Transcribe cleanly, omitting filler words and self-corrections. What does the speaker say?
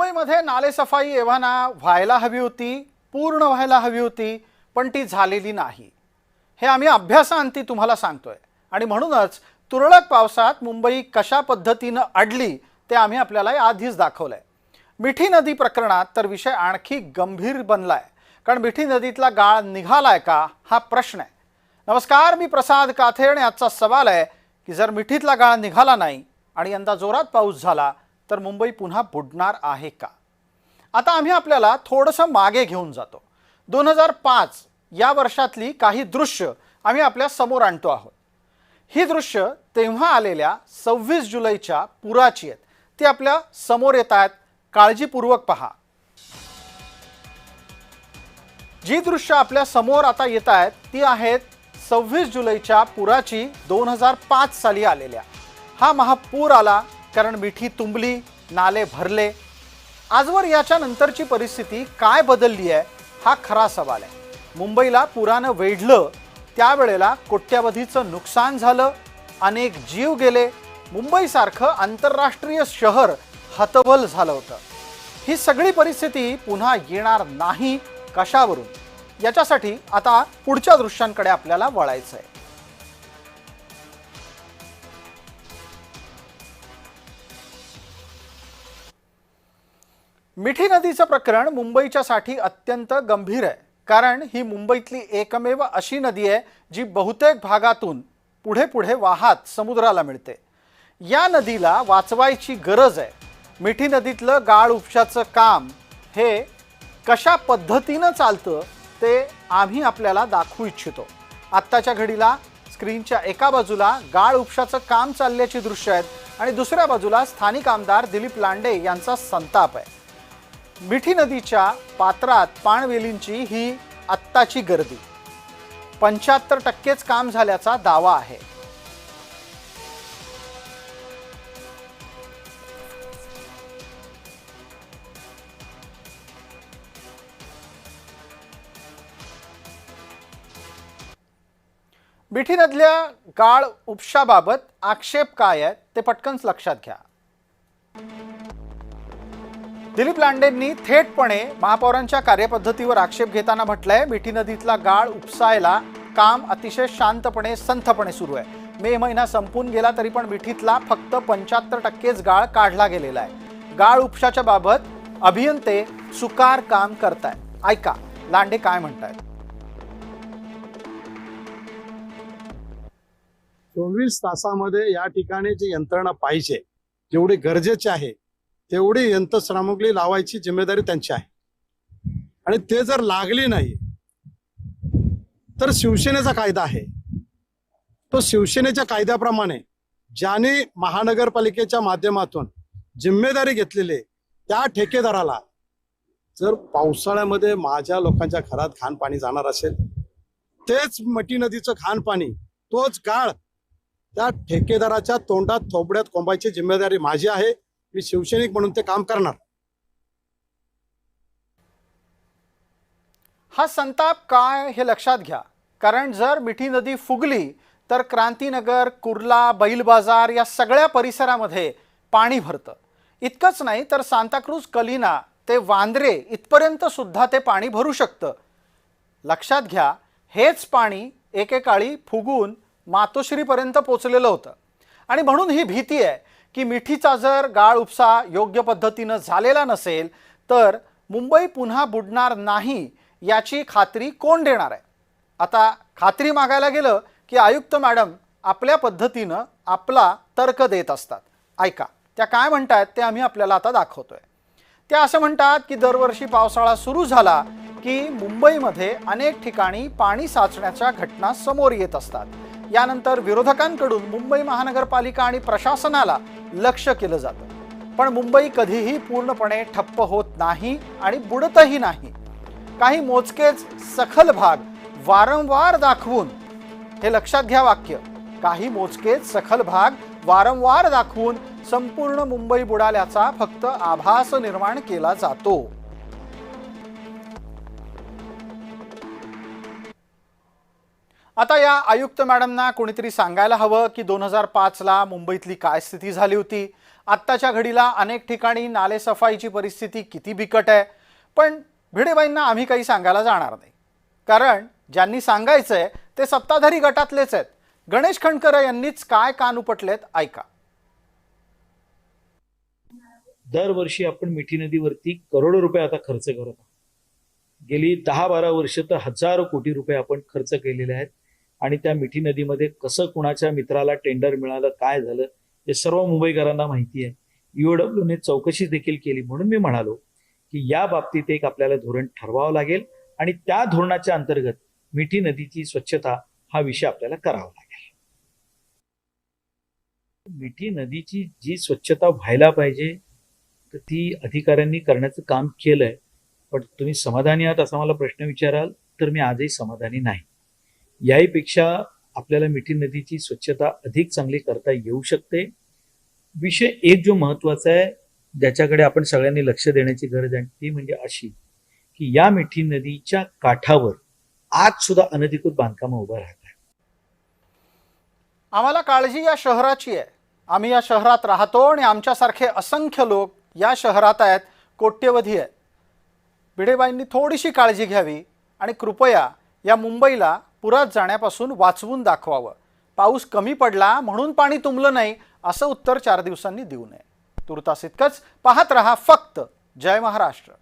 मुंबईमध्ये नालेसफाई एव्हाना व्हायला हवी होती, पूर्ण व्हायला हवी होती, पण ती झालेली नाही. हे आम्ही अभ्यासाअंती तुम्हाला सांगतोय आणि म्हणूनच तुरळक पावसात मुंबई कशा पद्धतीने अडली ते आम्ही आपल्याला आधीच दाखवलंय. मिठी नदी प्रकरणात तर विषय आणखी गंभीर बनलाय, कारण मिठी नदीतला गाळ निघालाय का हा प्रश्न आहे. नमस्कार, मी प्रसाद काथे आणि आजचा सवाल आहे की जर मिठीतला गाळ निघाला नाही आणि यंदा जोरात पाऊस झाला तर मुंबई पुन्हा बुडणार आहे का? आता आम्ही आपल्याला थोडंसं मागे घेऊन जातो. 2005 या वर्षातली काही दृश्य आम्ही आपल्या समोर आणतो आहोत. ही दृश्य तेव्हा आलेल्या 26 जुलैच्या पुराची आहेत. ती आपल्या समोर येत आहेत. काळजीपूर्वक पहा. जी दृश्य आपल्या समोर आता येत आहेत ती आहेत 26 जुलैच्या पुराची 2005 साली आलेल्या. हा महापूर आला कारण मिठी तुंबली, नाले भरले. आजवर याच्या नंतरची परिस्थिती काय बदलली आहे हा खरा सवाल आहे. मुंबईला पुरानं वेढलं त्यावेळेला कोट्यवधीचं नुकसान झालं, अनेक जीव गेले. मुंबईसारखं आंतरराष्ट्रीय शहर हतबल झालं होतं. ही सगळी परिस्थिती पुन्हा येणार नाही कशावरून, याच्यासाठी आता पुढच्या दृश्यांकडे आपल्याला वळायचं आहे. मिठी नदीचं प्रकरण मुंबईच्यासाठी अत्यंत गंभीर आहे, कारण ही मुंबईतली एकमेव अशी नदी आहे जी बहुतेक भागातून पुढे पुढे वाहत समुद्राला मिळते. या नदीला वाचवायची गरज आहे. मिठी नदीतलं गाळ उपशाचं काम हे कशा पद्धतीनं चालतं ते आम्ही आपल्याला दाखवू इच्छितो. आत्ताच्या घडीला स्क्रीनच्या एका बाजूला गाळ उपशाचं काम चालल्याची दृश्य आहेत आणि दुसऱ्या बाजूला स्थानिक आमदार दिलीप लांडे यांचा संताप आहे. मिठी नदीच्या पात्रात पाणवेलींची ही आत्ताची गर्दी. 75% काम झाल्याचा दावा आहे. मिठी नदीतल्या गाळ उपशाबाबत आक्षेप काय आहे ते पटकन लक्षात घ्या. दिलीप लांडेंनी थेटपणे महापौरांच्या कार्यपद्धतीवर आक्षेप घेताना म्हटलंय, मिठी नदीतला गाळ उपसायला काम अतिशय शांतपणे संथपणे सुरू आहे. मे महिना संपून गेला तरी पण मिठीतला फक्त 75%च गाळ काढला गेलेला आहे. गाळ उपशाच्या बाबत अभियंते सुकार काम करतायत. ऐका लांडे काय म्हणतायत. 24 तासामध्ये या ठिकाणी जी यंत्रणा पाहिजे, जेवढी गरजेची आहे तेवढी यंत्रसामुग्री लावायची जिम्मेदारी त्यांची आहे. आणि ते जर लागली नाही तर शिवसेनेचा कायदा आहे, तो शिवसेनेच्या कायद्याप्रमाणे ज्याने महानगरपालिकेच्या माध्यमातून जिम्मेदारी घेतलेली त्या ठेकेदाराला जर पावसाळ्यामध्ये माझ्या लोकांच्या घरात घाणपाणी जाणार असेल, तेच मिठी नदीचं घाणपाणी, तोच गाळ त्या ठेकेदाराच्या तोंडात थोबड्यात कोंबायची जिम्मेदारी माझी आहे. मी शिवसैनिक म्हणून ते काम करणार. हा संताप काय हे लक्षात घ्या, कारण जर मिठी नदी फुगली तर क्रांतीनगर, कुर्ला, बैल बाजार या सगळ्या परिसरामध्ये पाणी भरतं. इतकंच नाही तर सांताक्रूज, कलिना ते वांद्रे इथपर्यंत सुद्धा ते पाणी भरू शकतं. लक्षात घ्या, हेच पाणी एकेकाळी फुगून मातोश्रीपर्यंत पोचलेलं होतं. आणि म्हणून ही भीती आहे की मिठीचा जर गाळ उपसा योग्य पद्धतीनं झालेला नसेल तर मुंबई पुन्हा बुडणार नाही याची खात्री कोण देणार आहे. आता खात्री मागायला गेलं की आयुक्त मॅडम आपल्या पद्धतीनं आपला तर्क देत असतात. ऐका त्या काय म्हणतात ते आम्ही आपल्याला आता दाखवतोय. त्या असं म्हणतात की दरवर्षी पावसाळा सुरू झाला की मुंबईमध्ये अनेक ठिकाणी पाणी साचण्याच्या घटना समोर येत असतात. यानंतर विरोधकांकडून मुंबई महानगरपालिका आणि प्रशासनाला लक्ष केलं जातं, पण मुंबई कधीही पूर्णपणे ठप्प होत नाही आणि बुडतही नाही. काही मोजकेच सखल भाग वारंवार दाखवून, हे लक्षात घ्या वाक्य, काही मोजकेच सखल भाग वारंवार दाखवून संपूर्ण मुंबई बुडाल्याचा फक्त आभास निर्माण केला जातो. आता या आयुक्त मॅडमना कोणीतरी सांगायला हवं की 2005ला मुंबईतली काय स्थिती झाली होती. आत्ताच्या घडीला अनेक ठिकाणी नालेसफाईची परिस्थिती किती बिकट आहे. पण भिडेबाईंना आम्ही काही सांगायला जाणार नाही, कारण ज्यांनी सांगायचंय ते सत्ताधारी गटातलेच आहेत. गणेश खंडकर यांनीच काय कान उपटलेत ऐका. दरवर्षी आपण मिठी नदीवरती करोडो रुपये आता खर्च करत आहोत. गेली 10-12 वर्ष तर हजारो कोटी रुपये आपण खर्च केलेले आहेत. आणि त्या मिठी नदीमध्ये कसं कुणाच्या मित्राला टेंडर मिळालं, काय झालं, हे सर्व मुंबईकरांना माहिती आहे. ईओडब्ल्यूने चौकशी देखील केली. म्हणून मी म्हणालो की या बाबतीत एक आपल्याला धोरण ठरवावं लागेल आणि त्या धोरणाच्या अंतर्गत मिठी नदीची स्वच्छता हा विषय आपल्याला करावा लागेल. मिठी नदीची जी स्वच्छता व्हायला पाहिजे तर ती अधिकाऱ्यांनी करण्याचं काम केलंय. पण तुम्ही समाधानी आहात असा मला प्रश्न विचाराल तर मी आजही समाधानी नाही. याहीपेक्षा आपल्याला मिठी नदीची स्वच्छता अधिक चांगली करता येऊ शकते. विषय एक जो महत्वाचा आहे, ज्याच्याकडे आपण सगळ्यांनी लक्ष देण्याची गरज आहे, ती म्हणजे अशी की या मिठी नदीच्या काठावर आज सुद्धा अनधिकृत बांधकामं उभं राहत आहेत. आम्हाला काळजी या शहराची आहे. आम्ही या शहरात राहतो आणि आमच्यासारखे असंख्य लोक या शहरात आहेत, कोट्यवधी आहेत. भिडेबाईंनी थोडीशी काळजी घ्यावी आणि कृपया या मुंबईला पुरात जाण्यापासून वाचवून दाखवावं. पाऊस कमी पडला म्हणून पाणी तुंबलं नाही असं उत्तर 4 दिवसांनी देऊ नये. तुर्तास इतकंच. पाहत रहा फक्त जय महाराष्ट्र.